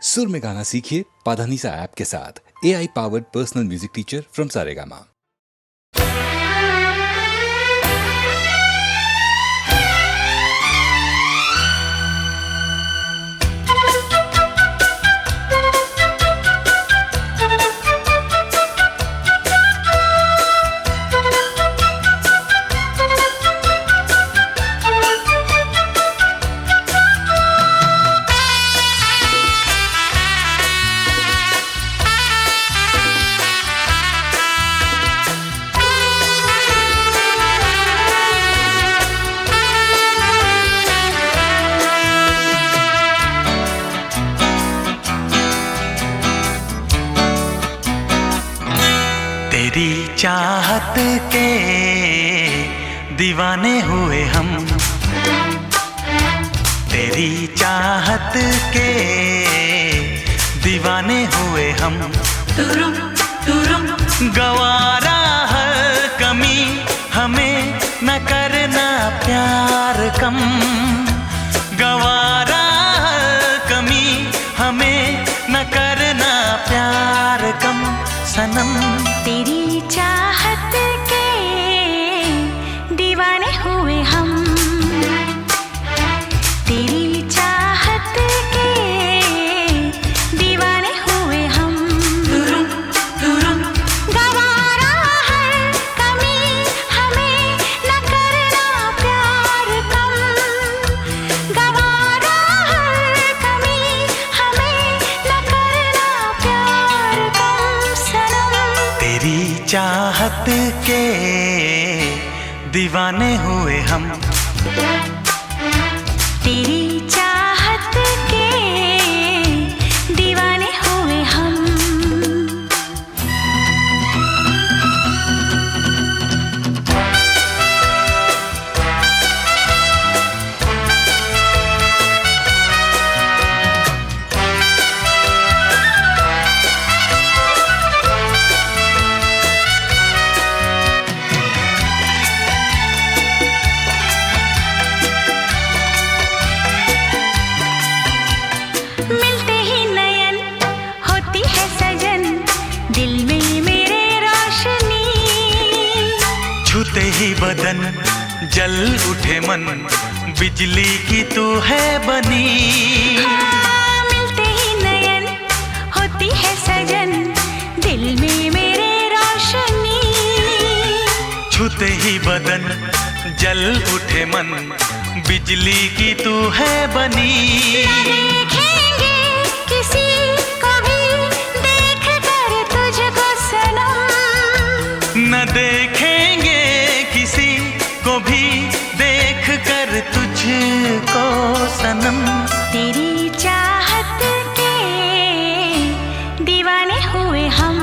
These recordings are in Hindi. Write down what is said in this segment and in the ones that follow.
सुर में गाना सीखिए पाधानीसा ऐप के साथ। AI powered personal music teacher from Saregama. तेरी चाहत के दीवाने हुए हम, तेरी चाहत के दीवाने हुए हम। गवारा हर कमी हमें न करना प्यार कम, गवारा हर कमी हमें न करना प्यार कम। सनम तेरी चाहत के दीवाने हुए हम, तेरी चाहत के दीवाने हुए हम। गवारा हर कमी हमें न करना प्यार कम, गवारा हर कमी हमें न करना प्यार कम। सनम तेरी चाहत के दीवाने हुए हम, तेरी चाहत के दीवाने हुए हम। मिलते ही नयन होती है सजन, दिल में मेरे रोशनी। छूते ही बदन जल उठे मन, बिजली की तू है बनी। मिलते ही नयन होती है सजन, दिल में मेरे रोशनी। छूते ही बदन जल उठे मन, बिजली की तू है बनी। देखेंगे किसी को भी देख कर तुझको सनम, न देखेंगे किसी को भी देख कर तुझको सनम। तेरी चाहत के दीवाने हुए हम,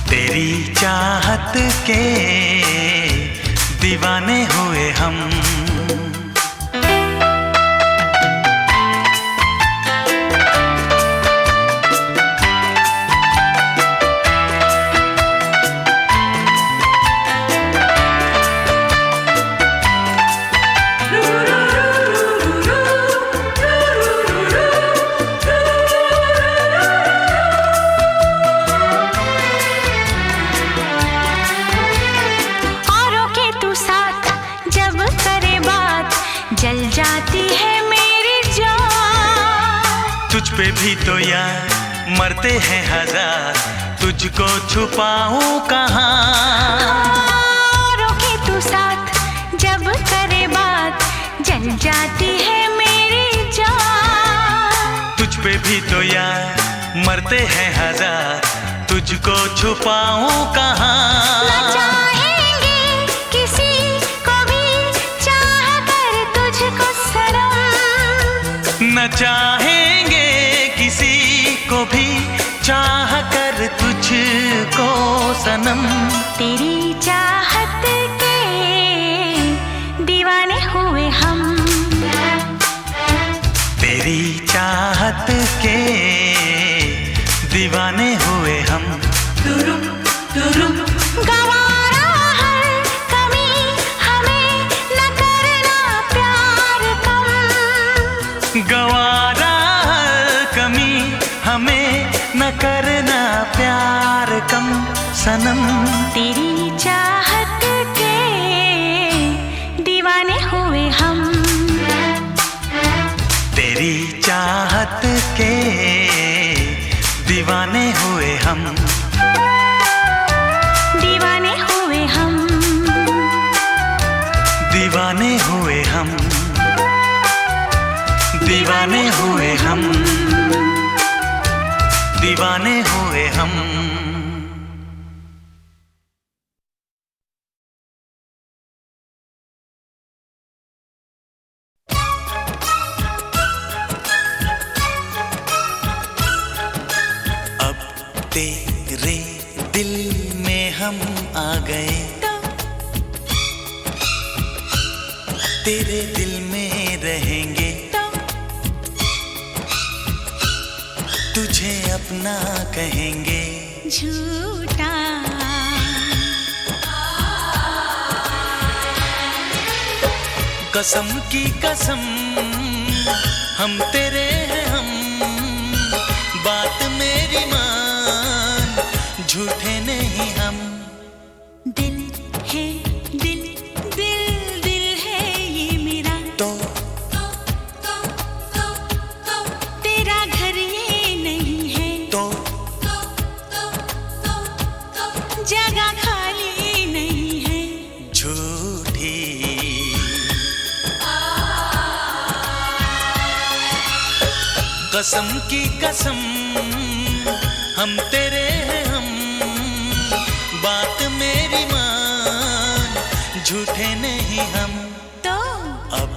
तेरी चाहत के दीवाने हुए हम। औरों के तू साथ जब करे बात, जल जाती है मेरी जान। तुझ पे भी तो यार मरते हैं हजार, तुझको छुपाऊं कहाँ। औरों के तू साथ जब करे बात, जल जाती है मेरी जान। तुझ पे भी तो यार मरते हैं हजार, तुझको छुपाऊं कहाँ। न चाहेंगे किसी को भी चाह कर तुझको सनम, न चाहेंगे किसी को भी चाह कर तुझको सनम। तेरी चाहत के दीवाने हुए हम, तेरी चाहत के दीवाने हुए हम। गवारा हर कमी हमें न करना प्यार कम, गवारा कम सनम। तेरी चाहत के दीवाने हुए हम। तेरी चाहत के दीवाने हुए हम। दीवाने हुए हम। दीवाने हुए हम। दीवाने हुए हम। दीवाने हुए हम। अब तेरे दिल में हम आ गए, तेरे दिल में रहेंगे, तुझे अपना कहेंगे। झूठा कसम की कसम हम तेरे हैं हम, बात मेरी मान, झूठे नहीं हम। दिल है दिल, दिल दिल है ये मेरा, तो तेरा घर ये नहीं है, तो जगह खाली नहीं है। झूठी कसम की कसम हम तेरे हैं हम, बात मेरी मान, झूठे नहीं हम। तो अब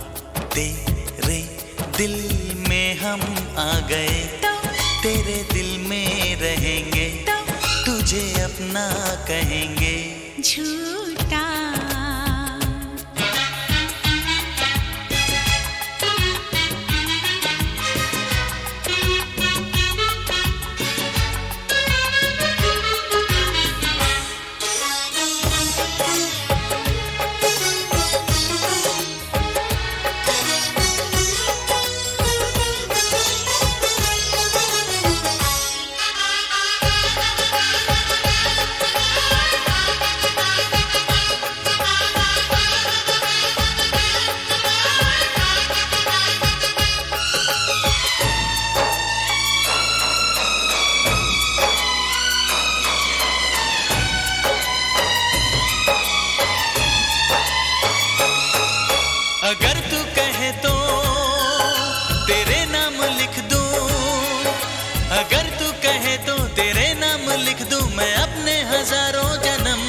तेरे दिल में हम आ गए, तेरे दिल में रहेंगे, तुझे अपना कहेंगे। झूठा अगर तू कहे तो तेरे नाम लिख दूं, अगर तू कहे तो तेरे नाम लिख दूं, मैं अपने हजारों जन्म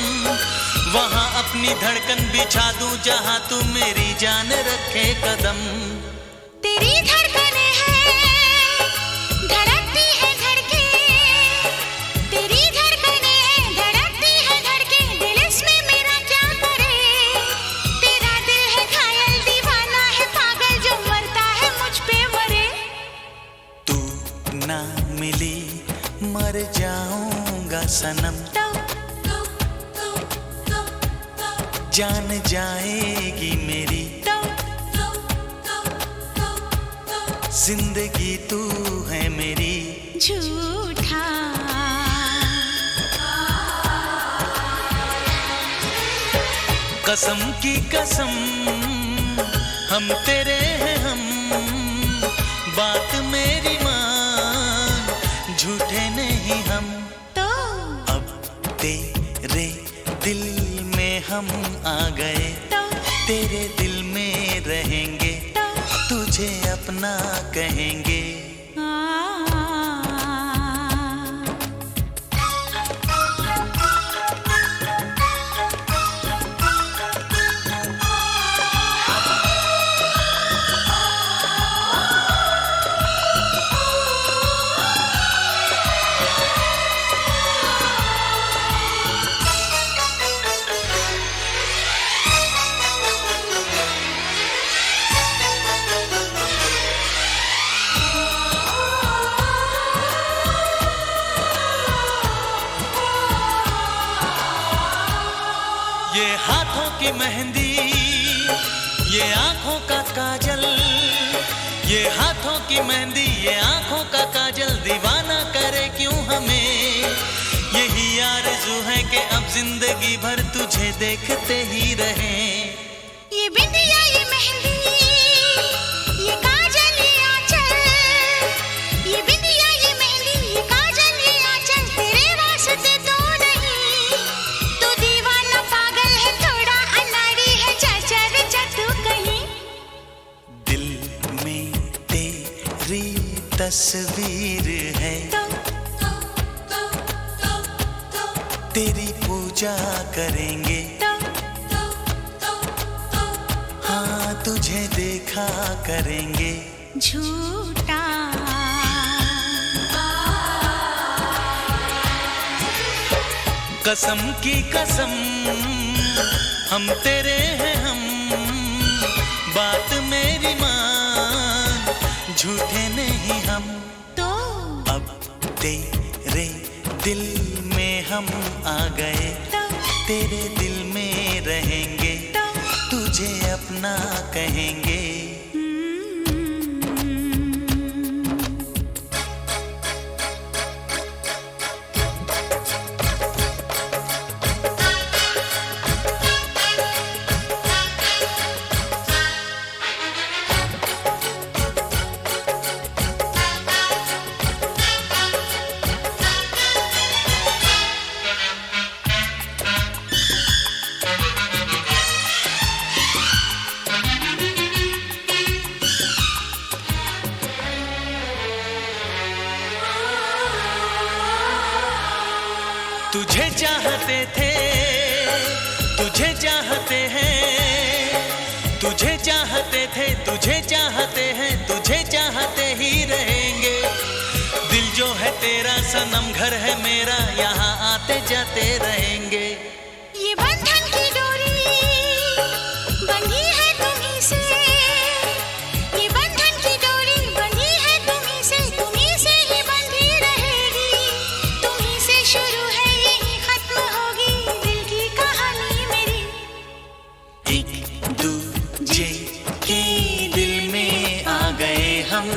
वहां अपनी धड़कन बिछा दूं, जहां तू मेरी जान रखे कदम। तेरी धड़कनें हैं, धड़कती है धड़के, तेरी धड़कनें हैं, धड़कती है धड़के, दिल इसमें मेरा क्या करे। तेरा दिल है घायल, दीवाना है पागल, जो मरता है मुझ पे मरे। तू ना मिली मर जाऊंगा सनम, जान जाएगी मेरी जिंदगी, तू है मेरी। झूठा कसम की कसम हम तेरे हैं हम, बात मेरी मान, झूठे नहीं हम। तो अब तेरे दिल में हम आ गए, तेरे दिल में रहेंगे, तुझे अपना कहेंगे। ये हाथों की मेहंदी, ये आंखों का काजल, ये हाथों की मेहंदी, ये आंखों का काजल, दीवाना करे क्यों हमें, यही भर तुझे देखते ही रहें। ये बिंदिया ये मेहंदी ये काजल ये आंचल, ये बिंदिया ये मेहंदी ये काजल ये आंचल, तेरे वास्ते तो नहीं। तू दीवाना पागल है थोड़ा अनाड़ी है, चाचा रे तू कहीं। दिल में तेरी तस्वीर है, तेरी पूजा करेंगे। हाँ तुझे देखा करेंगे। झूठा कसम की कसम हम तेरे हैं हम, बात मेरी मान झूठे नहीं हम। तो अब तेरे दिल में हम आ गए, तेरे दिल में रहेंगे, तुझे अपना कहेंगे। तुझे चाहते थे तुझे चाहते हैं, तुझे चाहते थे तुझे चाहते हैं, तुझे चाहते ही रहेंगे। दिल जो है तेरा सनम घर है मेरा, यहाँ आते जाते रहेंगे। ये बंधन की डोरी बंधी है तुम्हीं से, ये बंधन की डोरी बंधी है तुम्हीं से ही बंधी रहेगी। तुम्हीं से शुरू है यही खत्म होगी दिल की कहानी मेरी। एक दूजे के दिल में आ गए हम,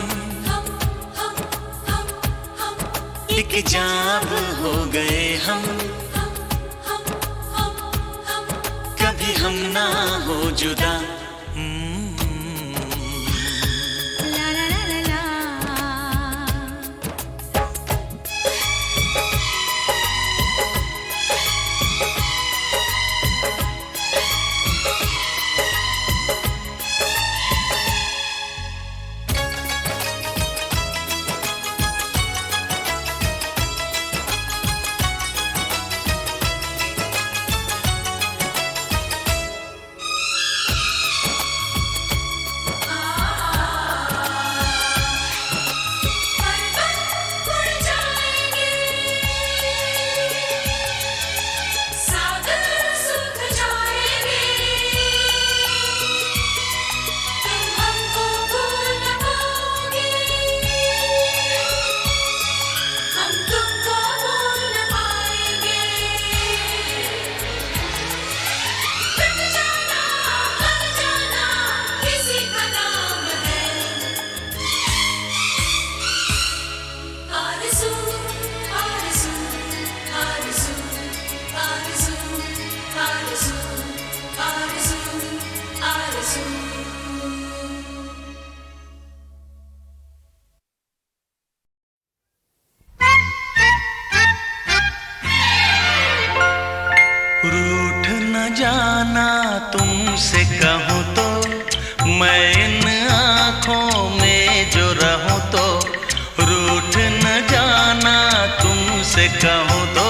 एक जाब हो गए हम, कभी हम ना हो जुदा। ला ला ला ला ला। रूठ न जाना तुमसे कहूँ तो, मैं इन आँखों में जो रहूँ तो। रूठ न जाना तुमसे कहूँ तो,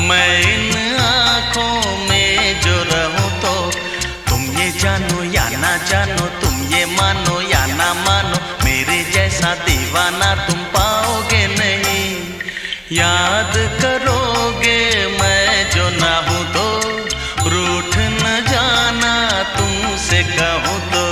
मैं इन आँखों में जो रहूँ तो। तुम ये जानो या ना जानो, तुम ये मानो या ना मानो, मेरे जैसा दीवाना तुम पाओगे नहीं। याद करोगे मैं जो ना हूँ तो, रूठ न जाना तुमसे कहूँ तो।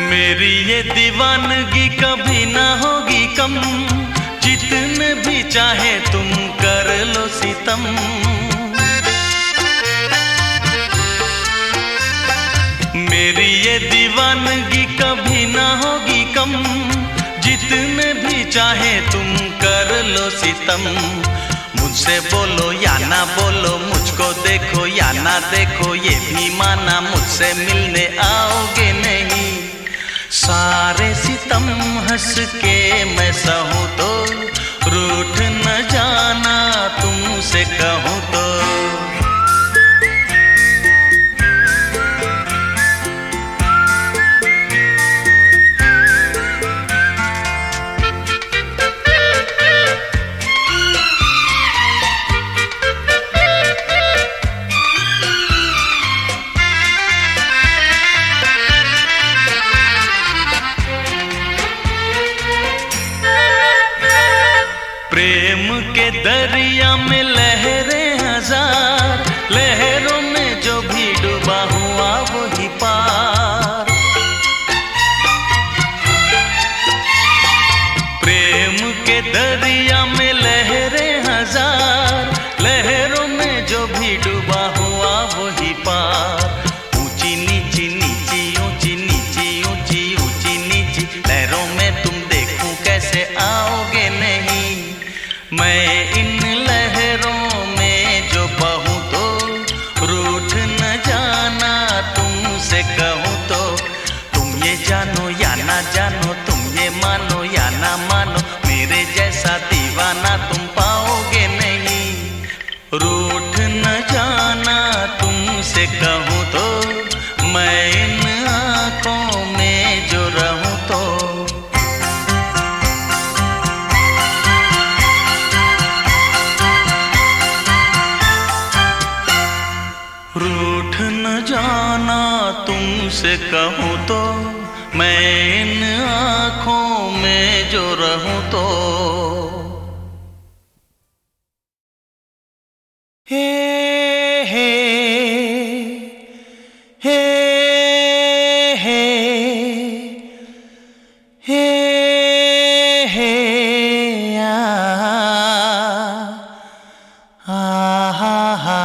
मेरी ये दीवानगी कभी ना होगी कम, जितने भी चाहे तुम कर लो सितम। मेरी ये दीवानगी कभी ना होगी कम, जितने भी चाहे तुम कर लो सितम। मुझसे बोलो या ना बोलो, मुझको देखो या ना देखो, ये भी माना मुझसे मिलने आओगे नहीं। सारे सितम हंस के मैं सहूं तो, रूठ न जाना तुमसे कहूं तो। प्रेम के दरिया में लहरें हजार, लहरों में जो भी डूबा हुआ वही पार। प्रेम के दरिया में लहरें हजार, लहरों में जो भी डूबा हुआ वही पार। ऊंची नीची नीची ऊंची नीची ऊंची ऊंची नीची लहरों में तुम देखूं कैसे आओगे नहीं। मैं इन लहरों में जो बहूं तो, रूठ न जाना तुमसे कहूं तो। तुम ये जानो या ना जानो, तुम ये मानो या ना मानो, मेरे जैसा दीवाना तुम पाओगे नहीं। रूठ न जाना तुमसे कहूं तो, मैं इन आँखों में जो रहूं तो। रूठ न जाना तुमसे कहूं तो, मैं इन आँखों में जो रहूं तो। हे हे हे हे हे हे आ हा हा।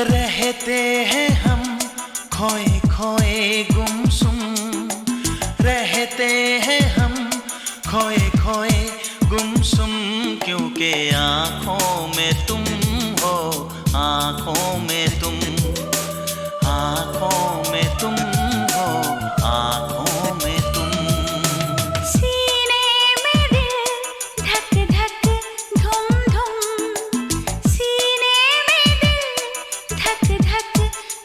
रहते हैं हम खोए खोए गुमसुम, रहते हैं हम खोए खोए गुमसुम, क्योंकि आँखों में तुम हो, आँखों में तुम, आँखों में तुम हो, आँखों में तुम। सीने में दिल धक धक धुम धुम, सीने में दिल धक धक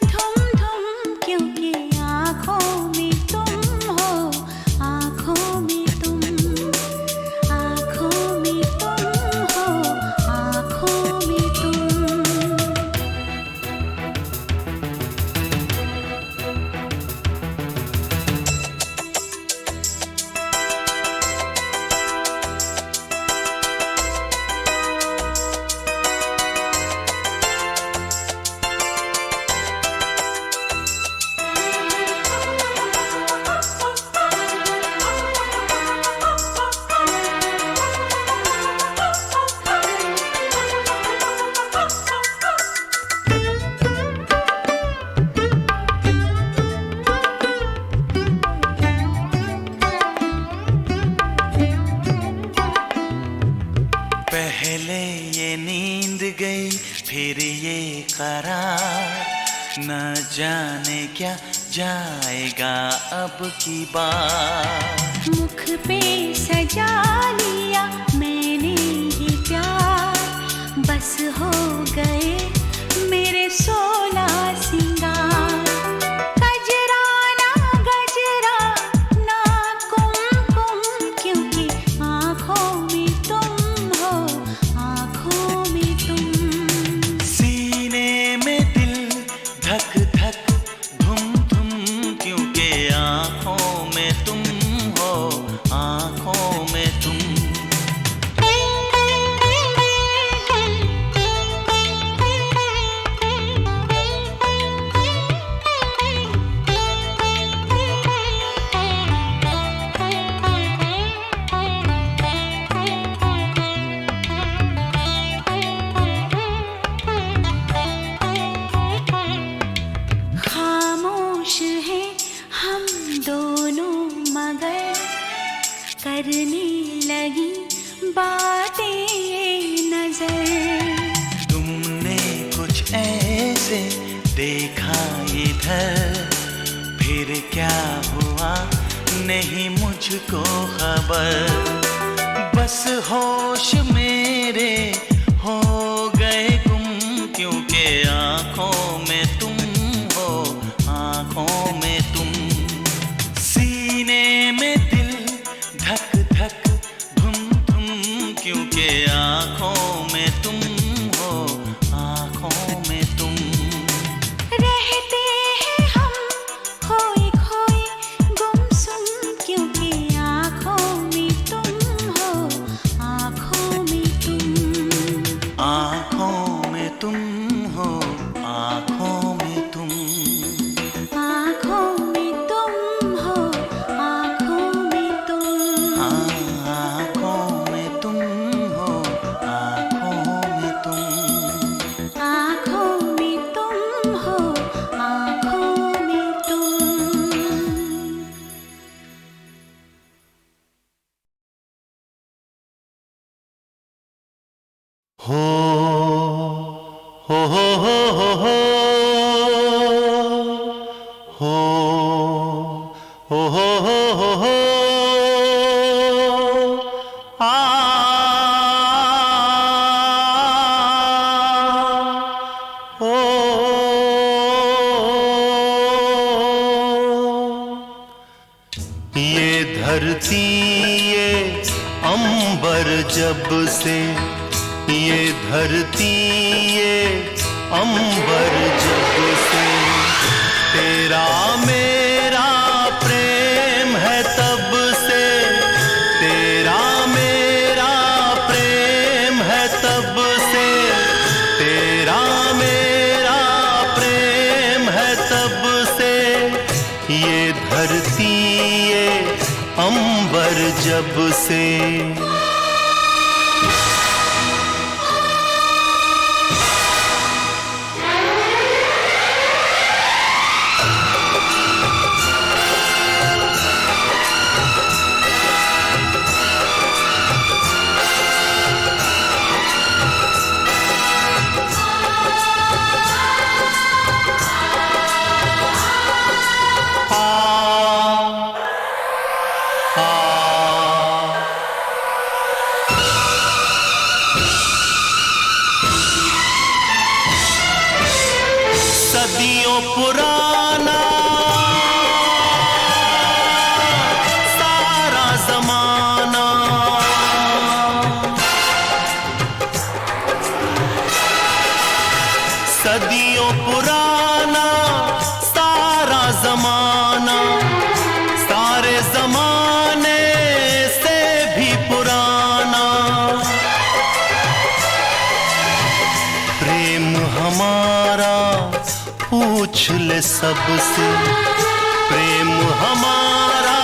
धुम धुम, क्योंकि आँखों में तुम हो, आँखों में तुम, आँखों में तुम हो, आँखों में तुम। पहले ये नींद गई फिर ये करार, न जाने क्या जाएगा अब की बार। मुख पे सजा लिया मैंने ये प्यार, बस हो गए मेरे 16 सिंगार। गजरा ना गजरा ना कुमकुम, क्योंकि आँखों में तुम हो, आँखों में तुम। सीने में दिल धक धक धुम धुम, क्योंकि आँखों में तुम हो, आँखों में तुम। खामोश हैं हम दोनों मगर करने लगी बातें नजर। तुमने कुछ ऐसे देखा इधर, फिर क्या हुआ नहीं मुझको खबर। बस होश मेरे हो गए गुम, क्योंकि आँखों में तुम हो, आँखों में तुम। सीने में दिल धक धक धुम धुम, क्योंकि आँखों में तुम हो, आँखों में तुम। रहते हैं हम खोए खोए गुमसुम, क्योंकि आँखों में तुम हो, आँखों में तुम। आँखों में तुम हो, आँखों में तुम। आँखों में तुम हो, आँखों में तुम। आँखों में तुम हो, आँखों में तुम। आँखों में तुम हो, आँखों में तुम। हो हो हो हो हो हो हो हो हो हो हो आ ओ ये धरती ये अंबर जब से, ये धरती ये अंबर जब से तेरा मेरा प्रेम है तब से, तेरा मेरा प्रेम है तब से, तेरा मेरा प्रेम है तब से। ये धरती ये अंबर जब से। सदियों पुराना सारा जमाना, सदियों पुराना सारा जमाना, सारे जमाने से भी पुराना। प्रेम हमारा पूछ ले सबसे, प्रेम हमारा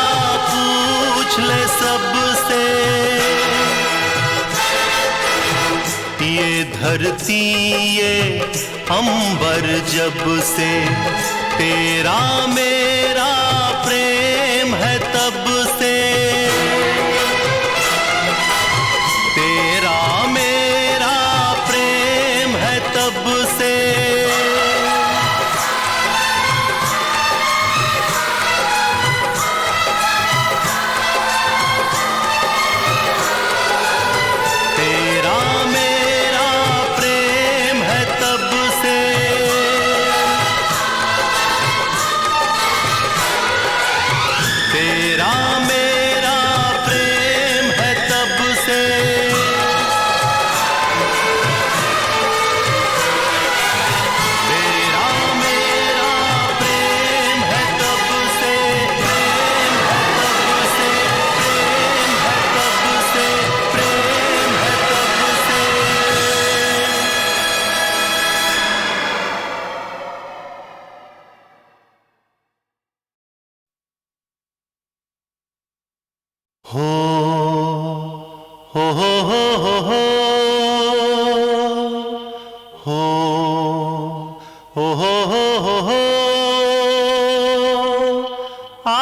पूछ ले सबसे। ये धरती ये अंबर जब से तेरा मेरा प्रेम है तब से, तेरा मेरा प्रेम है तब से। हो हो हो हो हो हो हो हो हो हो हो आ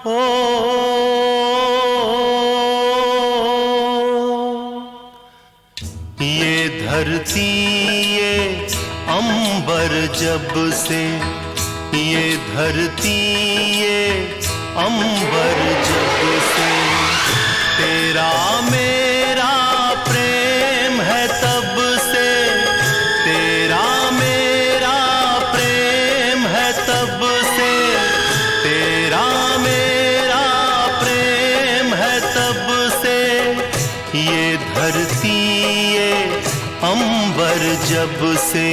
ओ ये धरती ये अंबर जब से, ये धरती ये अंबर जब से तेरा मेरा प्रेम है तब से, तेरा मेरा प्रेम है तब से, तेरा मेरा प्रेम है तब से। ये धरती ये अंबर जब से।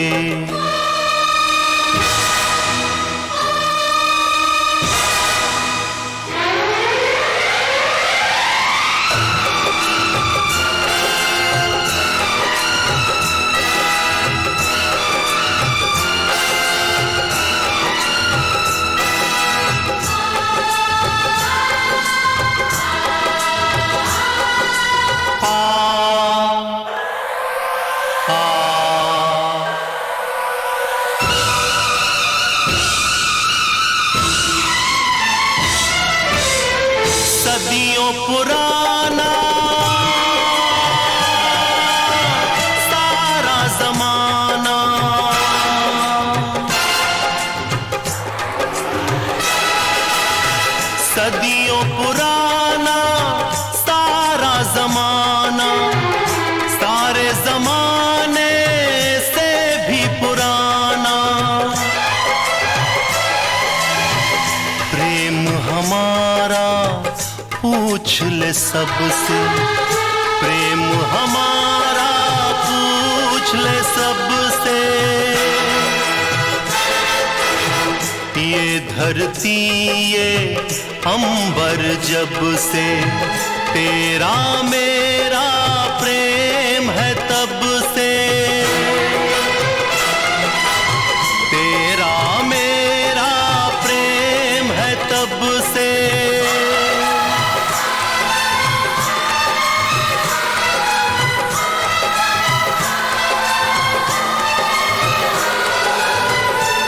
सदियों पुराना सारा जमाना, सदियों पुराना सारा जमाना, सारे जमाने से भी पुराना। प्रेम हमारा पूछ ले सबसे, प्रेम हमारा पूछ ले सबसे। ये धरती ये अंबर जब से तेरा मेरा प्रेम है तब से, तेरा मेरा प्रेम है तब से।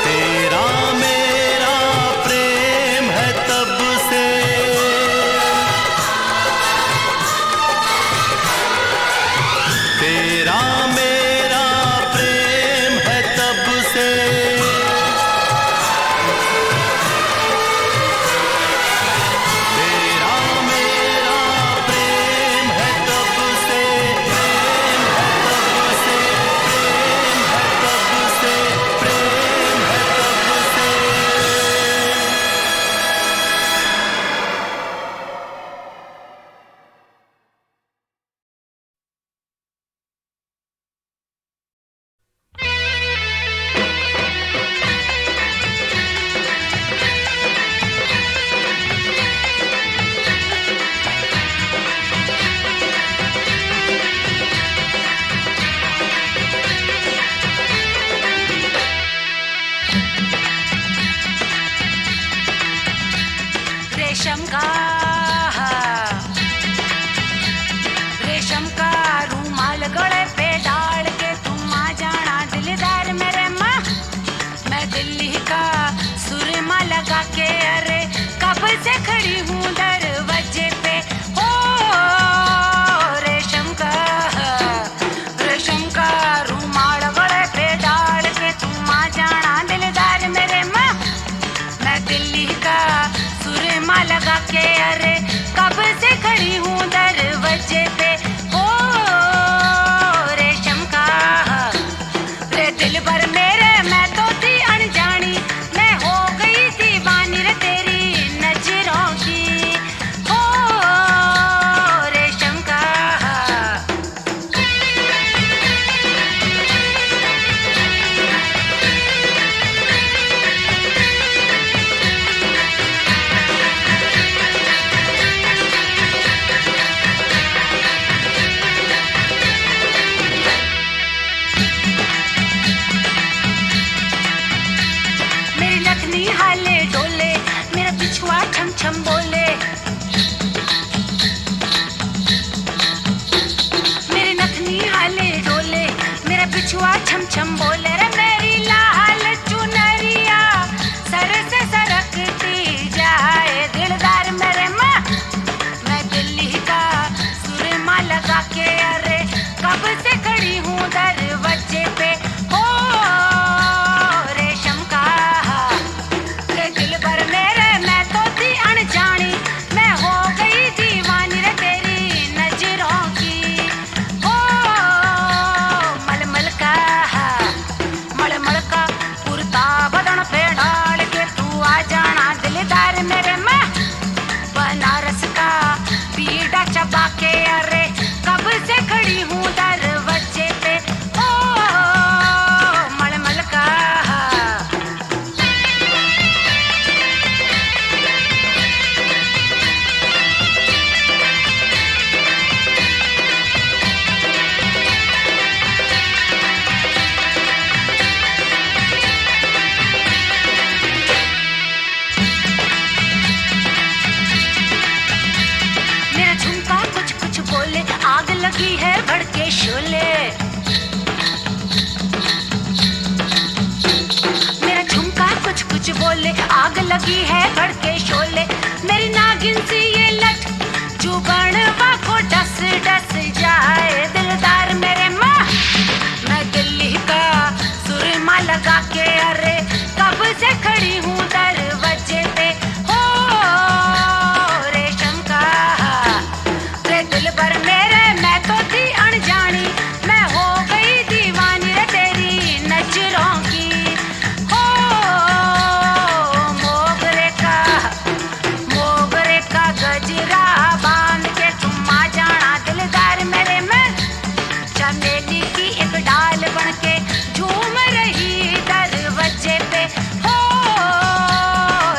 तेरा मेरा बोले, आग लगी है भड़के शोले। मेरी नागिन सी ये लट जुबान को डस डस जाए। दिलदार मेरे माँ, मैं दिल्ली का सुरमा लगा के अरे कब से खड़ी हूँ दरवाजे पे। हो रेशम का रे दिल भर मेरे, मैं तो थी अनजानी, मैं हो गई दीवानी रे तेरी नजरों की। हो मोगरे का गजरा बांध के तुम आ जाना। दिलदार मेरे, मैं चमेली की एक डाल बन के झूम रही दरवाजे पे। हो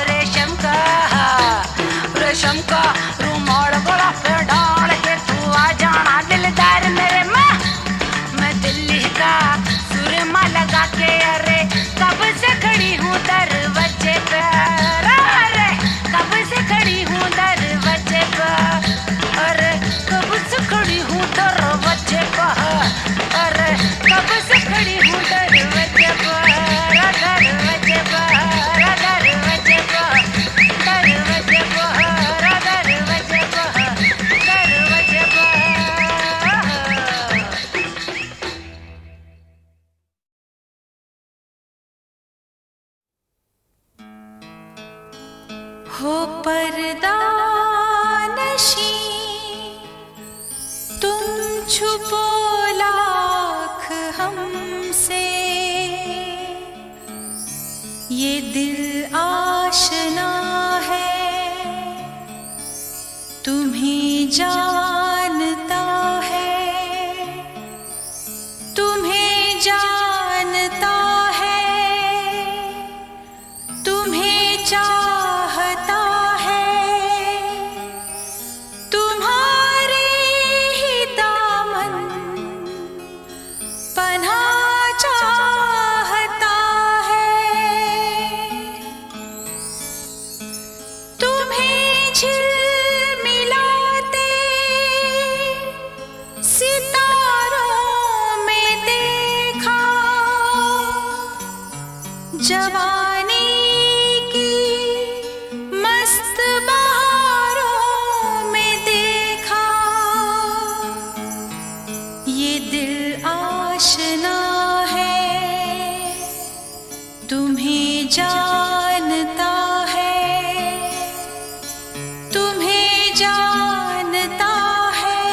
रेशम का रुमाल गला पे डाल के तू आ जाना। दिलदार मेरे माँ, मैं दिल्ली का सुरमा लगा के अरे कब से खड़ी हूँ दरवाजे पे। अरे कब से खड़ी हूँ दरवाजे पे। अरे कब से खड़ी हूँ दरवाजे पे। अरे कब से खड़ी हूँ दरवाजे पे। दरवाजे पे, दरवाजे पे, दरवाजे पे, दरवाजे पे, दरवाजे पे। हो पर्दा नशी तुम छुपो लाख हमसे, ये दिल आशना है तुम्हें जानता है, तुम्हें जानता है, तुम्हें चाहता है। तुम्हारे ही दामन पनाह चाहता है। तुम्हें झिलमिलाते सितारों में देखा, जवानी मस्त बहारों में देखा। ये दिल आशना है तुम्हें जानता है, तुम्हें जानता है,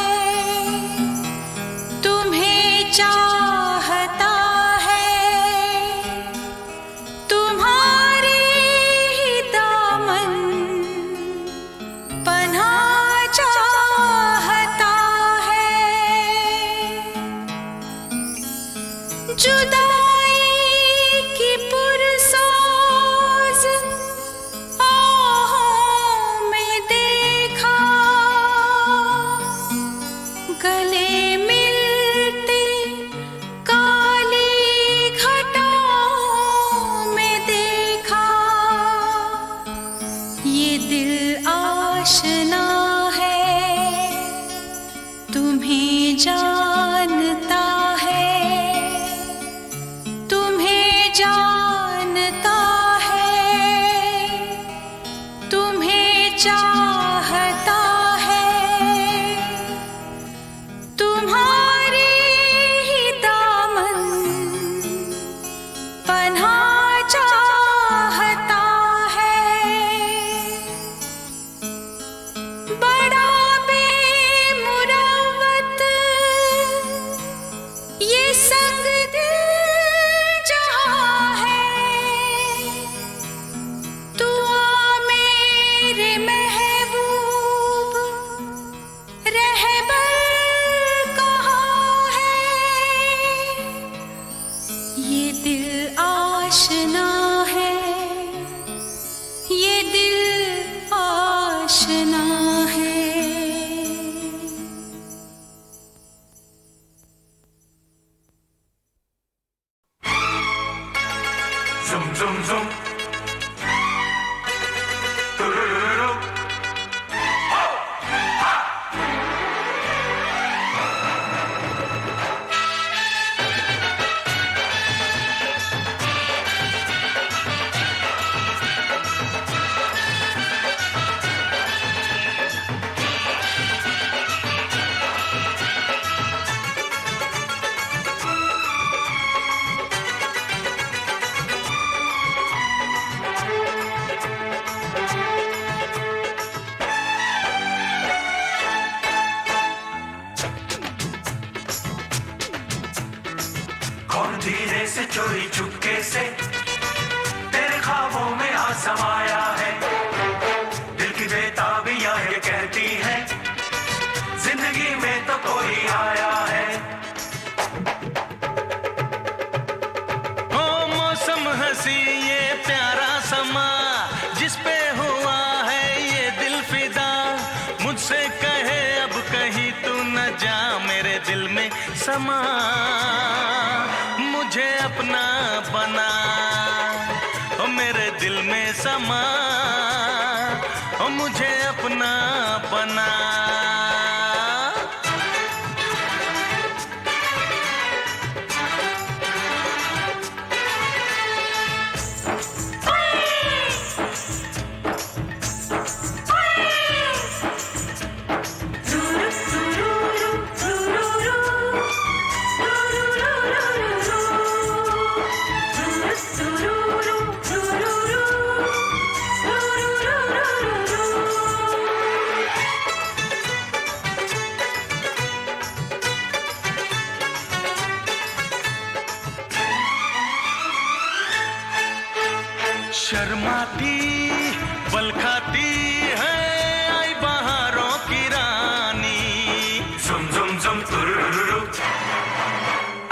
तुम्हें चाहता है। तुम्हारे ही दामन पनाह चाहता है। जुदाई की पुरसाज आहों में देखा, गले मिलते काली घटाओं में देखा। ये दिल आशना है तुम्हें जानता है, तुम्हें जानता है, तुम्हें चाहता है। तुम्हारे ही दामन पनाह चाहता है। बड़ा बेमुरव्वत ये संग दिल जहाँ है। तू आ मेरे महबूब, रहबर कहाँ है। ये दिल आशना है, ये दिल आशना है। Zoom, zoom, zoom. Do-do-do-do-do. Ho! Ha! हंसी ये प्यारा समा जिस पे हुआ है ये दिल फिदा, मुझसे कहे अब कहीं तू न जा, मेरे दिल में समा, मुझे अपना बना, ओ मेरे दिल में समा, ओ मुझे अपना बना। शर्माती बल खाती है आई बहारों की रानी, Zum zum zum turururu.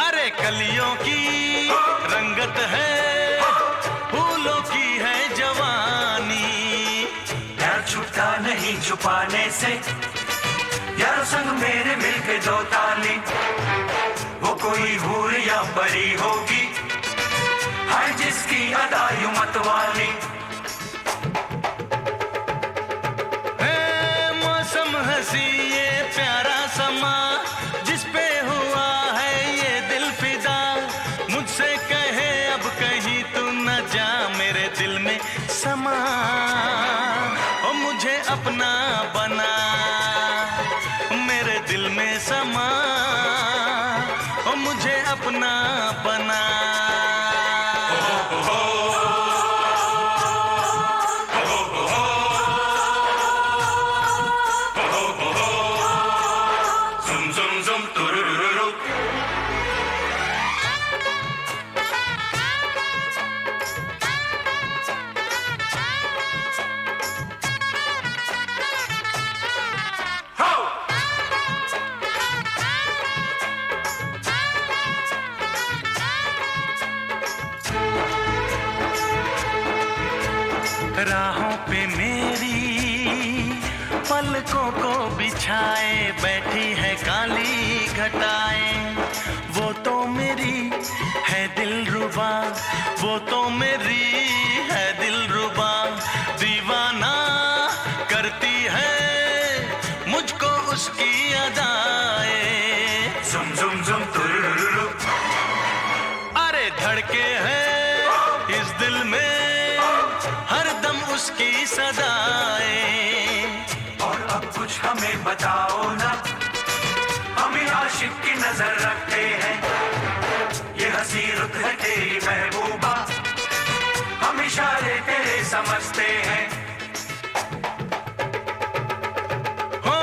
अरे कलियों की रंगत है फूलों की है जवानी, प्यार छुपता नहीं छुपाने से, यार संग मेरे मिलके दो ताली, वो कोई हूर या परी होगी, हाय जिसकी अदा यूं मत वाली। है मौसम हंसी ये प्यारा समा जिस पे हुआ है ये दिल फिदा, मुझसे कहे अब कहीं तू न जा, मेरे दिल में समा, ओ मुझे अपना बना, मेरे दिल में समा, ओ मुझे अपना बना। Zum zum zum turururu. Ho! राहों पे मेरी पलकों को बिछाए बैठी है काली घटाएं, वो तो मेरी है दिलरुबा, वो तो मेरी है दिलरुबा, दीवाना करती है मुझको उसकी अदाएं, Zum zum zum turururu. अरे धड़के है इस दिल में हर दम उसकी सदाएं, और अब कुछ हमें बताओ ना, हमें आशिक की नजर रखते हैं, ये हंसी रुत है तेरी महबूबा, हम इशारे तेरे समझते हैं। हो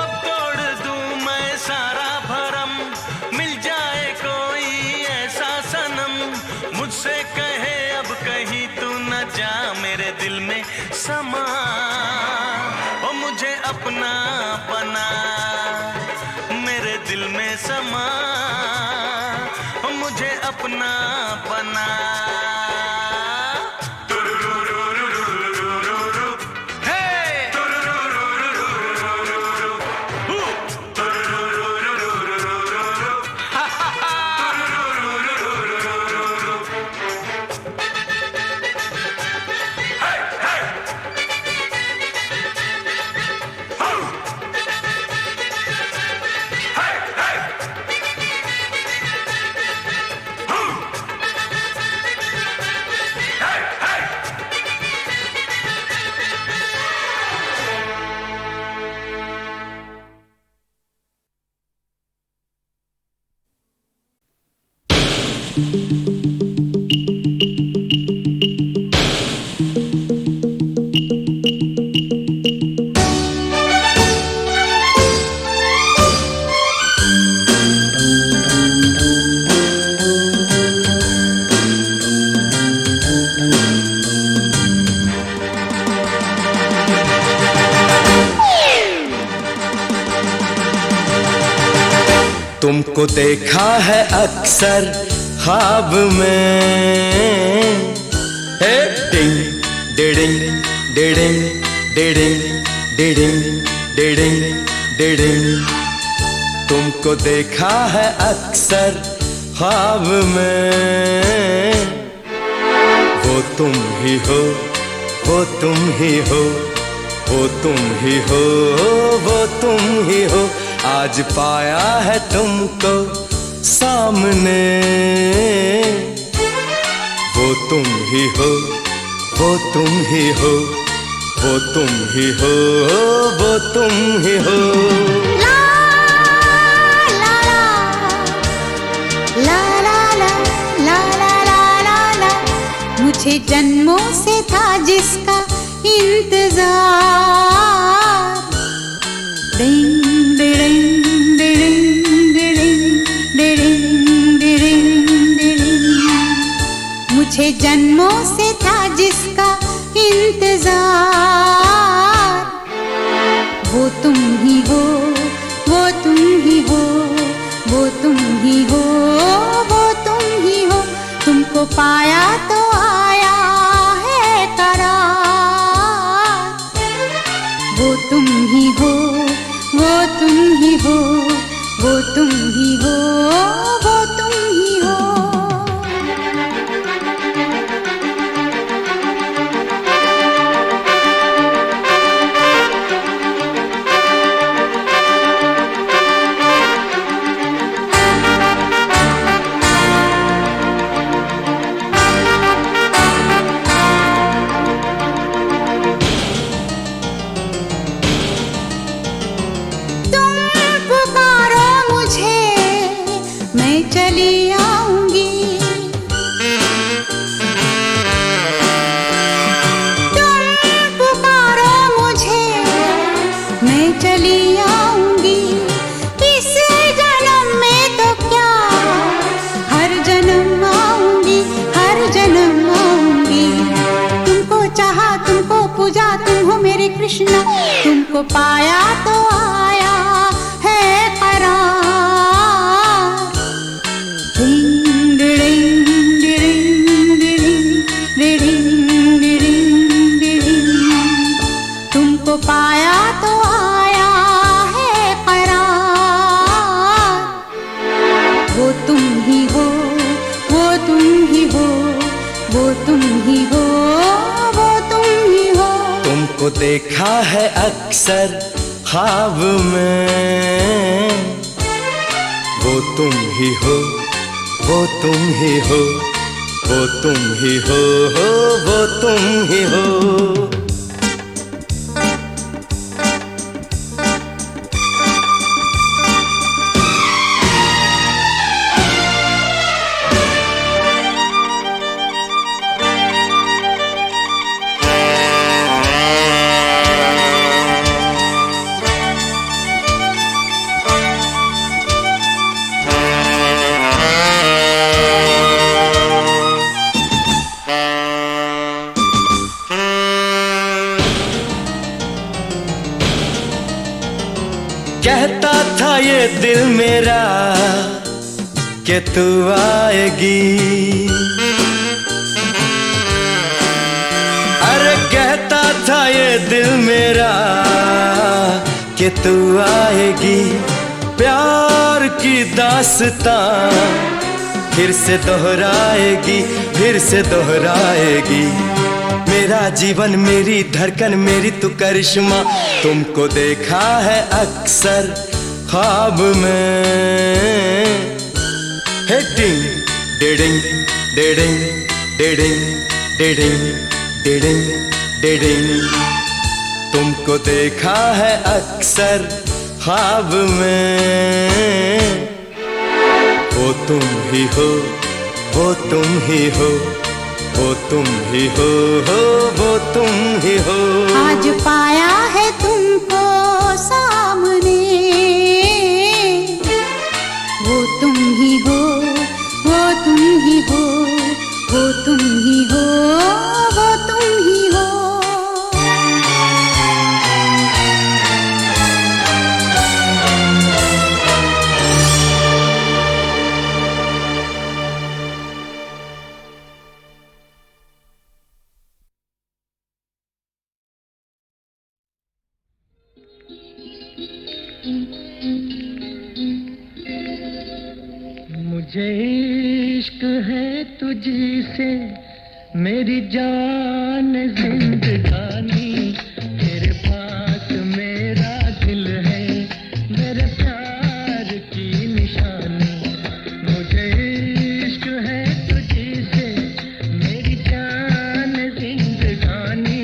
अब तोड़ दूं मैं सारा भरम, मिल जाए कोई ऐसा सनम, मुझसे कहे अब कहीं तू न जा, मेरे दिल में समा, ओ मुझे अपना बना, मेरे दिल में समा, ओ मुझे अपना बना। हे! तुमको देखा है अक्सर ख्वाब में, डिडिंग डिडिंग डिडिंग डिडिंग डिडिंग। तुमको देखा है अक्सर ख्वाब में, वो तुम ही हो, वो तुम ही हो, वो तुम ही हो, वो तुम ही हो। आज पाया है तुमको सामने, वो तुम ही हो, वो तुम ही हो, वो तुम ही हो, वो तुम ही हो। ला ला ला ला ला ला ला ला ला ला ला। मुझे जन्मों से था जिसका इंतजार। डिंग डिडिंग डिडिंग डिडिंग डिडिंग डिडिंग डिडिंग। मुझे जन्मों से था जिसका इंतजार। वो तुम ही हो, वो तुम ही हो, वो तुम ही हो, वो तुम ही हो। तुमको पाया तो आया है करार। वो तुम ही हो, वो तुम ही हो, वो तुम ही हो, वो तुम ही हो। तुम पुकारो मुझे, मैं चली आऊंगी। तुम पुकारो मुझे, मैं चली आऊंगी। इस जन्म में तो क्या, हर जन्म आऊंगी, हर जन्म आऊंगी। तुमको चाहा, तुमको पूजा, तुम हो मेरे कृष्ण। तुमको पाया तो आया है करार। डिंग डिडिंग डिडिंग डिडिंग डिडिंग डिडिंग डिडिंग। तुमको पाया तो आया है करार। वो तुम ही हो, वो तुम ही हो, वो तुम ही हो, वो तुम ही हो। तुमको देखा है अक्सर ख्वाब में, वो तुम ही हो, वो तुम ही हो, वो तुम ही हो, वो तुम ही हो। कहता था ये दिल मेरा कि तू आएगी। अरे कहता था ये दिल मेरा कि तू आएगी। प्यार की दास्तां फिर से दोहराएगी, फिर से दोहराएगी। मेरा जीवन, मेरी धड़कन, मेरी तू करिश्मा। तुमको देखा है अक्सर ख्वाब में। हे डिंग डिडिंग डिडिंग डिडिंग डिडिंग डिडिंग डिडिंग। तुमको देखा है अक्सर ख्वाब में। वो तुम ही हो, वो तुम ही हो, वो तुम ही हो, वो तुम ही हो। आज पाया है तुमको सामने, वो तुम ही हो, वो तुम ही हो, वो तुम ही हो, वो तुम ही हो। मुझे इश्क है तुझी से मेरी जान जिंदगानी, तेरे पास मेरा दिल है, मेरे प्यार की निशानी। मुझे इश्क है तुझी से मेरी जान जिंदगानी,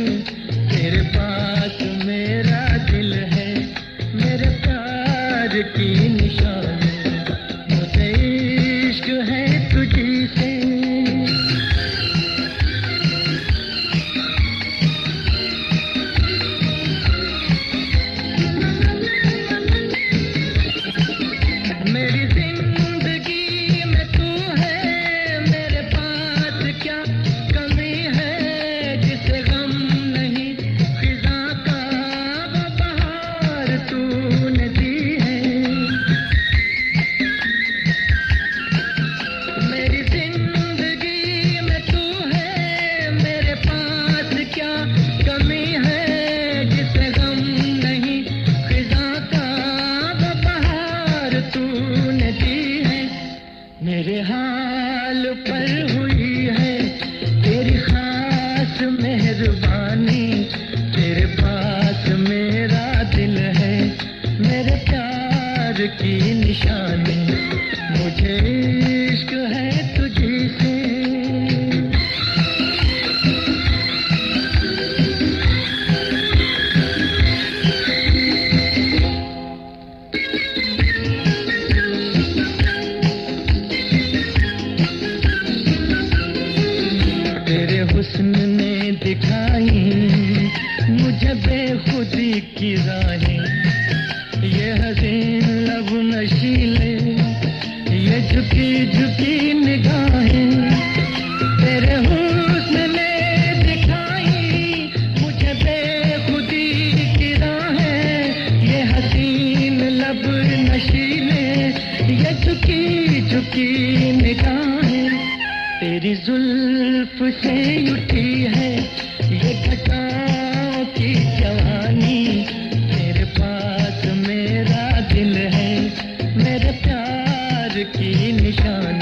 तेरे पास मेरा दिल है, मेरे प्यार की निशानी। मुझे इश्क है तुझी से। मेरी जिंदगी में तू है, मेरे पास क्या कमी है, जिसे गम नहीं खिजा का वो बहार तूने दी है। मेरी जिंदगी में तू है, मेरे पास क्या कमी है, जिसे गम नहीं खिजा का वो बहार तूने दी है। मेरे हाल पर हुई है तेरी खास मेहरबानी, तेरे पास मेरा दिल है, मेरे प्यार की निशानी। मुझे इश्क है तुझी से। तेरे हुस्न ने दिखाई मुझे बेखुदी की राहें, ये हसीन लब नशीले, ये झुकी झुकी निगाहें। तेरे हुस्न ने दिखाई मुझे बेखुदी की राहें, ये हसीन लब नशीले, ये झुकी झुकी निगाहें। तेरी जुल्फ से उठी है ये घटाओं की जवानी, तेरे पास मेरा दिल है, मेरे प्यार की निशानी।